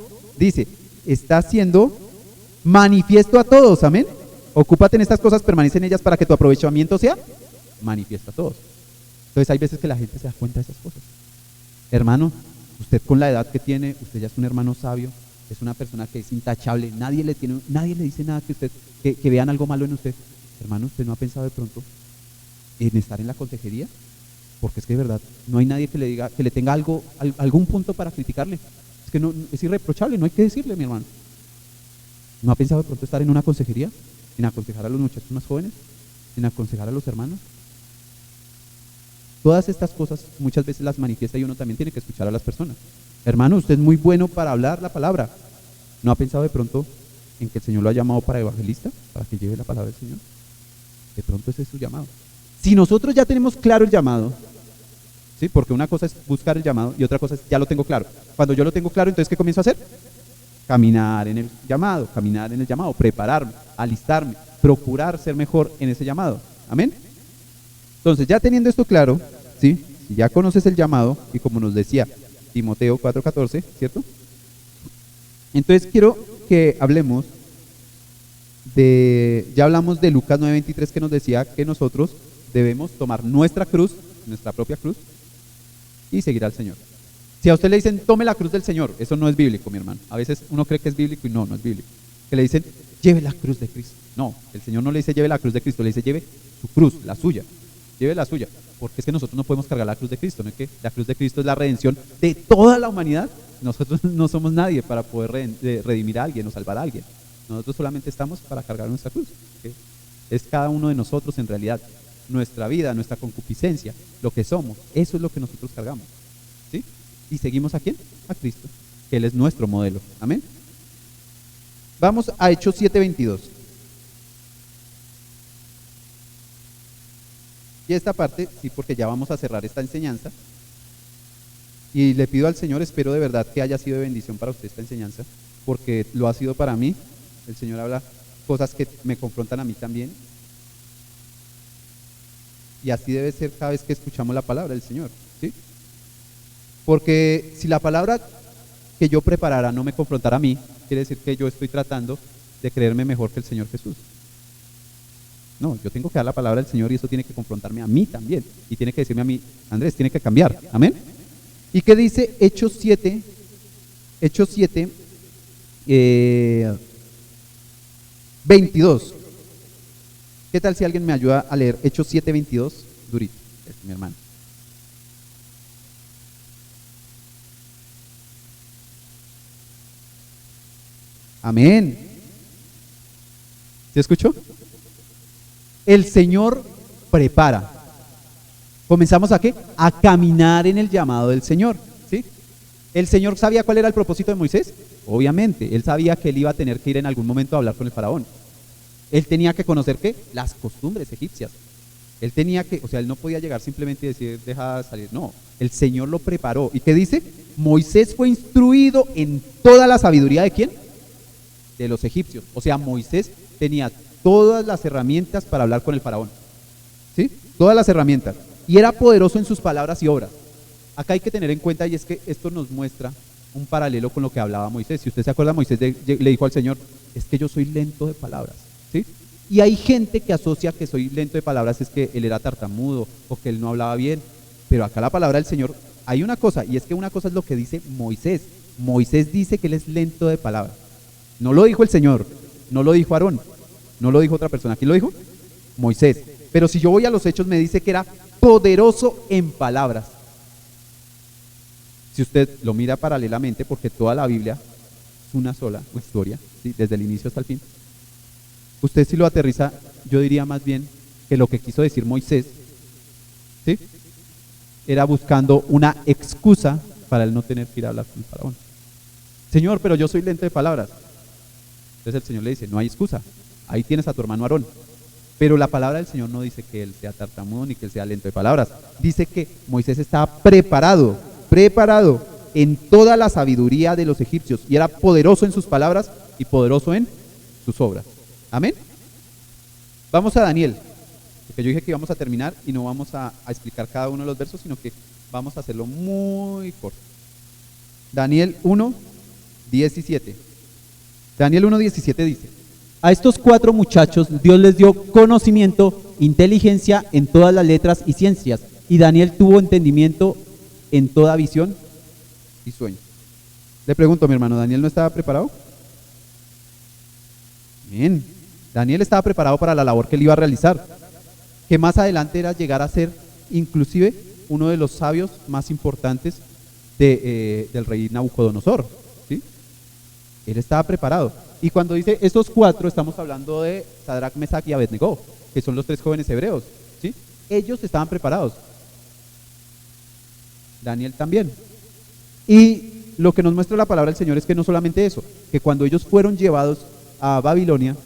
manifiesto a todos, amén. Ocúpate en estas cosas, permanece en ellas para que tu aprovechamiento sea manifiesto a todos. Entonces hay veces que la gente se da cuenta de esas cosas. Hermano, usted con la edad que tiene, usted ya es un hermano sabio, es una persona que es intachable, nadie le dice nada que vean algo malo en usted. Hermano, ¿usted no ha pensado de pronto en estar en la consejería? Porque es que de verdad no hay nadie que le diga, que le tenga algún punto para criticarle. Es que no, es irreprochable, no hay que decirle, mi hermano. ¿No ha pensado de pronto estar en una consejería? ¿En aconsejar a los muchachos más jóvenes? ¿En aconsejar a los hermanos? Todas estas cosas muchas veces las manifiesta y uno también tiene que escuchar a las personas. Hermano, usted es muy bueno para hablar la palabra. ¿No ha pensado de pronto en que el Señor lo ha llamado para evangelista? Para que lleve la palabra del Señor. De pronto ese es su llamado. Si nosotros ya tenemos claro el llamado, ¿sí? Porque una cosa es buscar el llamado y otra cosa es ya lo tengo claro. Cuando yo lo tengo claro, entonces ¿qué comienzo a hacer? Caminar en el llamado, prepararme, alistarme, procurar ser mejor en ese llamado. Amén. Entonces, ya teniendo esto claro, ¿sí? Si ya conoces el llamado, y como nos decía Timoteo 4:14, ¿cierto? Entonces quiero que hablemos ya hablamos de Lucas 9:23 que nos decía que nosotros debemos tomar nuestra cruz, nuestra propia cruz, y seguir al Señor. Si a usted le dicen, tome la cruz del Señor, eso no es bíblico, mi hermano. A veces uno cree que es bíblico y no es bíblico. Que le dicen, lleve la cruz de Cristo. No, el Señor no le dice lleve la cruz de Cristo, le dice lleve su cruz, la suya. Lleve la suya, porque es que nosotros no podemos cargar la cruz de Cristo, ¿no es que la cruz de Cristo es la redención de toda la humanidad? Nosotros no somos nadie para poder redimir a alguien o salvar a alguien. Nosotros solamente estamos para cargar nuestra cruz, ¿okay? Es cada uno de nosotros en realidad, nuestra vida, nuestra concupiscencia, lo que somos, eso es lo que nosotros cargamos, ¿sí? ¿Y seguimos a quién? A Cristo, que Él es nuestro modelo, amén. Vamos a Hechos 7:22. Y esta parte, sí, porque ya vamos a cerrar esta enseñanza. Y le pido al Señor, espero de verdad que haya sido de bendición para usted esta enseñanza, porque lo ha sido para mí. El Señor habla cosas que me confrontan a mí también. Y así debe ser cada vez que escuchamos la palabra del Señor, ¿sí? Porque si la palabra que yo preparara no me confrontara a mí, quiere decir que yo estoy tratando de creerme mejor que el Señor Jesús. No, yo tengo que dar la palabra del Señor y eso tiene que confrontarme a mí también. Y tiene que decirme a mí, Andrés, tiene que cambiar. Amén. ¿Y qué dice Hechos 7? Hechos 7, 22. ¿Qué tal si alguien me ayuda a leer Hechos 7:22? Durito, es mi hermano. Amén. ¿Se escuchó? El Señor prepara. ¿Comenzamos a qué? A caminar en el llamado del Señor, ¿sí? ¿El Señor sabía cuál era el propósito de Moisés? Obviamente, él sabía que él iba a tener que ir en algún momento a hablar con el faraón. Él tenía que conocer, ¿qué? Las costumbres egipcias. Él tenía que, o sea, él no podía llegar simplemente y decir, deja salir. No, el Señor lo preparó. ¿Y qué dice? Moisés fue instruido en toda la sabiduría ¿de quién? De los egipcios. O sea, Moisés tenía todas las herramientas para hablar con el faraón. ¿Sí? Todas las herramientas. Y era poderoso en sus palabras y obras. Acá hay que tener en cuenta, y es que esto nos muestra un paralelo con lo que hablaba Moisés. Si usted se acuerda, Moisés le dijo al Señor, es que yo soy lento de palabras. ¿Sí? Y hay gente que asocia que soy lento de palabras es que él era tartamudo o que él no hablaba bien. Pero acá la palabra del Señor, hay una cosa, y es que una cosa es lo que dice Moisés. Moisés dice que él es lento de palabras. No lo dijo el Señor, no lo dijo Aarón, no lo dijo otra persona. ¿Quién lo dijo? Moisés. Pero si yo voy a los hechos, me dice que era poderoso en palabras. Si usted lo mira paralelamente, porque toda la Biblia es una sola historia, ¿sí? Desde el inicio hasta el fin. Usted si lo aterriza, yo diría más bien que lo que quiso decir Moisés, ¿sí? Era buscando una excusa para él no tener que ir a hablar con el faraón. Señor, pero yo soy lento de palabras. Entonces el Señor le dice, no hay excusa, ahí tienes a tu hermano Aarón. Pero la palabra del Señor no dice que él sea tartamudo ni que él sea lento de palabras. Dice que Moisés estaba preparado en toda la sabiduría de los egipcios y era poderoso en sus palabras y poderoso en sus obras. Amén. Vamos a Daniel, porque yo dije que íbamos a terminar y no vamos a explicar cada uno de los versos, sino que vamos a hacerlo muy corto. Daniel 1:17. Daniel 1:17 dice: a estos 4 muchachos Dios les dio conocimiento, inteligencia en todas las letras y ciencias, y Daniel tuvo entendimiento en toda visión y sueño. Le pregunto, mi hermano, ¿Daniel no estaba preparado? Bien, Daniel estaba preparado para la labor que él iba a realizar, que más adelante era llegar a ser inclusive uno de los sabios más importantes del rey Nabucodonosor, ¿sí? Él estaba preparado. Y cuando dice estos 4, estamos hablando de Sadrach, Mesach y Abednego, que son los 3 jóvenes hebreos, ¿sí? Ellos estaban preparados. Daniel también. Y lo que nos muestra la palabra del Señor es que no solamente eso, que cuando ellos fueron llevados a Babilonia,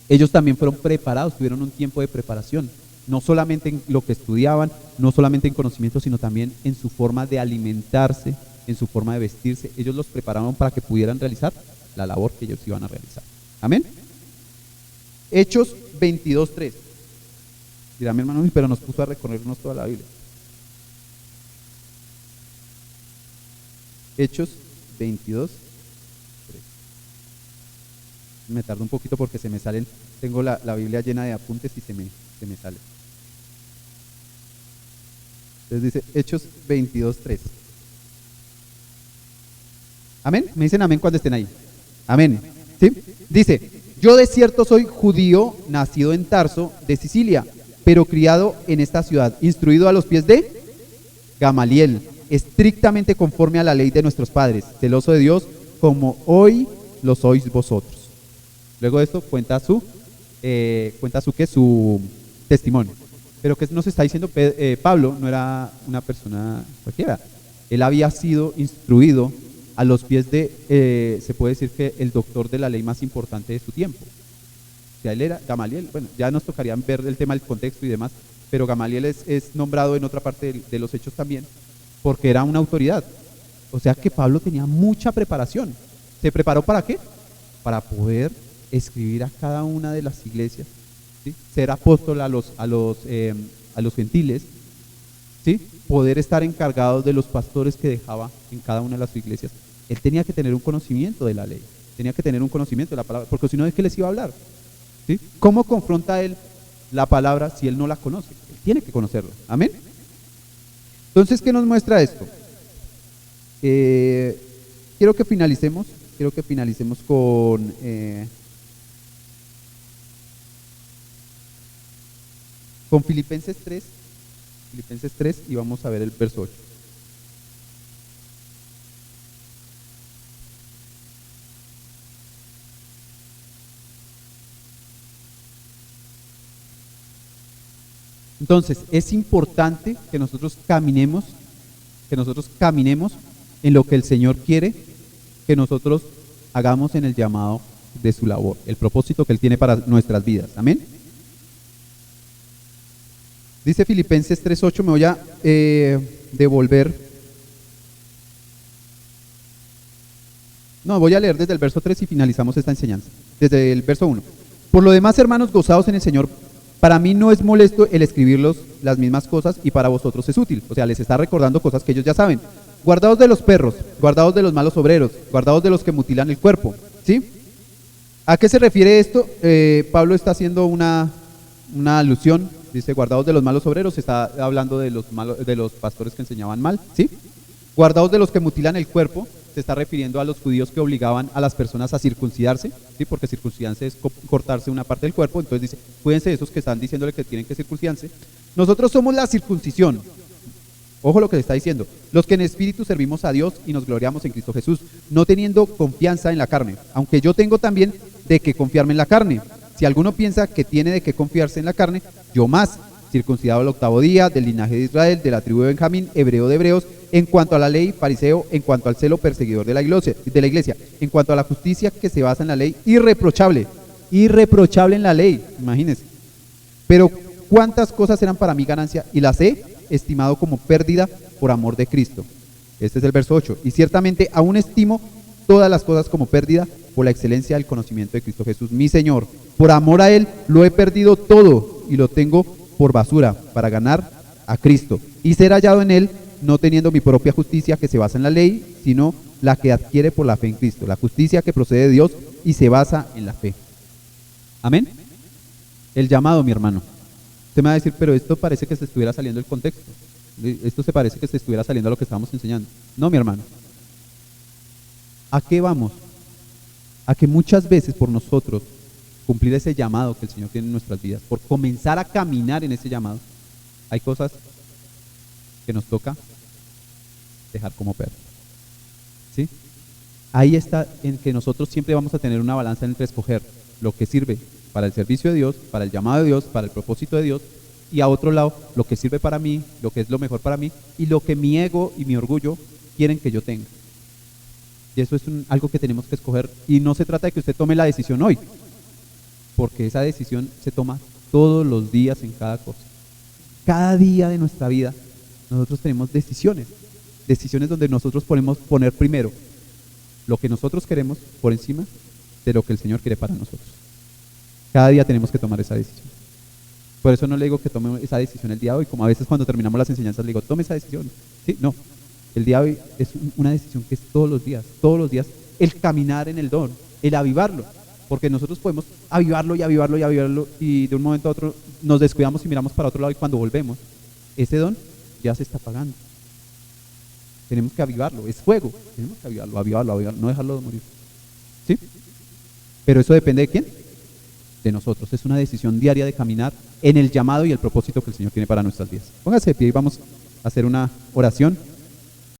ellos también fueron preparados, tuvieron un tiempo de preparación, no solamente en lo que estudiaban, no solamente en conocimiento, sino también en su forma de alimentarse, en su forma de vestirse. Ellos los prepararon para que pudieran realizar la labor que ellos iban a realizar. Amén. Hechos 22:3. Dirá mi hermano, pero nos puso a recorrernos toda la Biblia. Hechos 22:3. Me tardo un poquito porque se me salen, tengo la Biblia llena de apuntes y se me sale. Entonces dice Hechos 22:3. Amén. Me dicen amén cuando estén ahí. Amén. ¿Sí? Dice: yo de cierto soy judío, nacido en Tarso, de Sicilia, pero criado en esta ciudad, instruido a los pies de Gamaliel, estrictamente conforme a la ley de nuestros padres, celoso de Dios, como hoy lo sois vosotros. Luego de esto cuenta su testimonio. Pero que nos está diciendo Pablo no era una persona cualquiera. Él había sido instruido a los pies de, se puede decir que el doctor de la ley más importante de su tiempo. O sea, él era Gamaliel. Bueno, ya nos tocaría ver el tema del contexto y demás, pero Gamaliel es nombrado en otra parte de los hechos también, porque era una autoridad. O sea que Pablo tenía mucha preparación. ¿Se preparó para qué? Para poder escribir a cada una de las iglesias, ¿sí? Ser apóstol a los gentiles, ¿sí? Poder estar encargado de los pastores que dejaba en cada una de las iglesias. Él tenía que tener un conocimiento de la ley, tenía que tener un conocimiento de la palabra, porque si no, ¿de qué les iba a hablar? ¿Sí? ¿Cómo confronta él la palabra si él no la conoce? Él tiene que conocerla. Amén. Entonces, ¿qué nos muestra esto? Quiero que finalicemos con Filipenses 3, y vamos a ver el verso 8. Entonces, es importante que nosotros caminemos en lo que el Señor quiere que nosotros hagamos en el llamado de su labor, el propósito que Él tiene para nuestras vidas. Amén. Dice Filipenses 3:8, me voy a devolver. No, voy a leer desde el verso 3 y finalizamos esta enseñanza. Desde el verso 1. Por lo demás, hermanos, gozados en el Señor. Para mí no es molesto el escribirlos las mismas cosas y para vosotros es útil. O sea, les está recordando cosas que ellos ya saben. Guardaos de los perros, guardaos de los malos obreros, guardaos de los que mutilan el cuerpo. ¿Sí? ¿A qué se refiere esto? Pablo está haciendo una alusión. Dice, guardaos de los malos obreros, está hablando de los pastores que enseñaban mal. ¿Sí? Guardaos de los que mutilan el cuerpo. Se está refiriendo a los judíos que obligaban a las personas a circuncidarse, ¿sí? Porque circuncidarse es cortarse una parte del cuerpo. Entonces dice, cuídense de esos que están diciéndole que tienen que circuncidarse. Nosotros somos la circuncisión. Ojo lo que le está diciendo. Los que en espíritu servimos a Dios y nos gloriamos en Cristo Jesús, no teniendo confianza en la carne. Aunque yo tengo también de qué confiarme en la carne. Si alguno piensa que tiene de qué confiarse en la carne, yo más, circuncidado al 8º día, del linaje de Israel, de la tribu de Benjamín, hebreo de hebreos, en cuanto a la ley, fariseo, en cuanto al celo, perseguidor de la iglesia, en cuanto a la justicia que se basa en la ley, irreprochable en la ley, imagínense. Pero cuántas cosas eran para mí ganancia y las he estimado como pérdida por amor de Cristo. Este es el verso 8. Y ciertamente aún estimo todas las cosas como pérdida por la excelencia del conocimiento de Cristo Jesús, mi Señor. Por amor a Él lo he perdido todo y lo tengo por basura para ganar a Cristo y ser hallado en Él, no teniendo mi propia justicia que se basa en la ley, sino la que adquiere por la fe en Cristo, la justicia que procede de Dios y se basa en la fe. Amén. El llamado, mi hermano. Usted me va a decir, pero esto parece que se estuviera saliendo del contexto. Esto se parece que se estuviera saliendo a lo que estábamos enseñando. No, mi hermano. ¿A qué vamos? A que muchas veces por nosotros cumplir ese llamado que el Señor tiene en nuestras vidas, por comenzar a caminar en ese llamado, hay cosas que nos toca dejar como perro. ¿Sí? Ahí está en que nosotros siempre vamos a tener una balanza entre escoger lo que sirve para el servicio de Dios, para el llamado de Dios, para el propósito de Dios, y a otro lado, lo que sirve para mí, lo que es lo mejor para mí, y lo que mi ego y mi orgullo quieren que yo tenga. Y eso es algo que tenemos que escoger, y no se trata de que usted tome la decisión hoy, porque esa decisión se toma todos los días en cada cosa. Cada día de nuestra vida nosotros tenemos decisiones donde nosotros podemos poner primero lo que nosotros queremos por encima de lo que el Señor quiere para nosotros. Cada día tenemos que tomar esa decisión. Por eso no le digo que tome esa decisión el día de hoy, como a veces cuando terminamos las enseñanzas le digo, tome esa decisión. ¿Sí? No, el día de hoy es una decisión que es todos los días, el caminar en el don, el avivarlo, porque nosotros podemos avivarlo y de un momento a otro nos descuidamos y miramos para otro lado y cuando volvemos, ese don ya se está apagando. Tenemos que avivarlo, es fuego, tenemos que avivarlo, no dejarlo morir. ¿Sí? Pero eso depende de quién, de nosotros. Es una decisión diaria de caminar en el llamado y el propósito que el Señor tiene para nuestras vidas. Póngase de pie y vamos a hacer una oración.